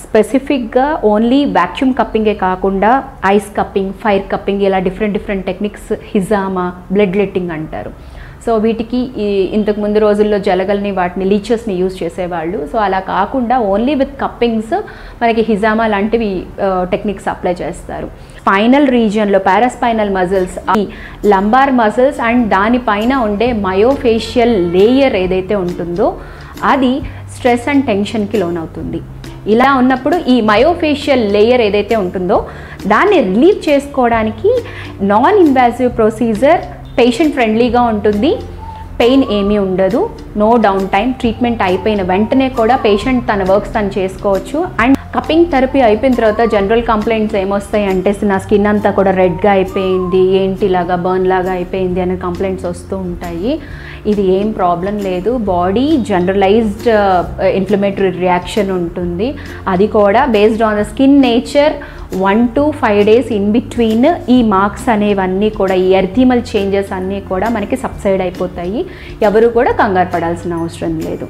స్పెసిఫిక్గా only vacuum కప్పింగే కాకుండా ice cupping, fire cupping, ఇలా డిఫరెంట్ టెక్నిక్స్, హిజామా, బ్లడ్ లెట్టింగ్ అంటారు. సో వీటికి ఇంతకు ముందు రోజుల్లో జలగల్ని, వాటిని లీచెస్ని యూజ్ చేసేవాళ్ళు. సో అలా కాకుండా ఓన్లీ విత్ కప్పింగ్స్ మనకి హిజామా లాంటివి టెక్నిక్స్ అప్లై చేస్తారు. స్పైనల్ రీజియన్లో paraspinal muscles, lumbar muscles and దానిపైన ఉండే మయోఫేషియల్ లేయర్ ఏదైతే ఉంటుందో అది స్ట్రెస్ అండ్ టెన్షన్కి లోనవుతుంది. ఇలా ఉన్నప్పుడు ఈ మయోఫేషియల్ లేయర్ ఏదైతే ఉంటుందో దాన్ని రిలీవ్ చేసుకోవడానికి నాన్ ఇన్వాసివ్ ప్రొసీజర్, పేషెంట్ ఫ్రెండ్లీగా ఉంటుంది, పెయిన్ ఏమీ ఉండదు, నో డౌన్ టైం. ట్రీట్మెంట్ అయిపోయిన వెంటనే కూడా పేషెంట్ తన వర్క్స్ తను చేసుకోవచ్చు. అండ్ కప్పింగ్ థెరపీ అయిపోయిన తర్వాత జనరల్ కంప్లైంట్స్ ఏమొస్తాయి అంటే నా స్కిన్ అంతా కూడా రెడ్గా అయిపోయింది, ఏంటి ఇలాగా బర్న్ లాగా అయిపోయింది అనే కంప్లైంట్స్ వస్తూ ఉంటాయి. ఇది ఏం ప్రాబ్లం లేదు, బాడీ జనరలైజ్డ్ ఇన్ఫ్లమేటరీ రియాక్షన్ ఉంటుంది. అది కూడా based on the skin nature 1 to 5 days in between ఈ మార్క్స్ అనేవన్నీ కూడా, ఈ ఎర్థీమల్ చేంజెస్ అన్నీ కూడా మనకి సబ్సైడ్ అయిపోతాయి. ఎవరు కూడా కంగారు పడాల్సిన అవసరం లేదు.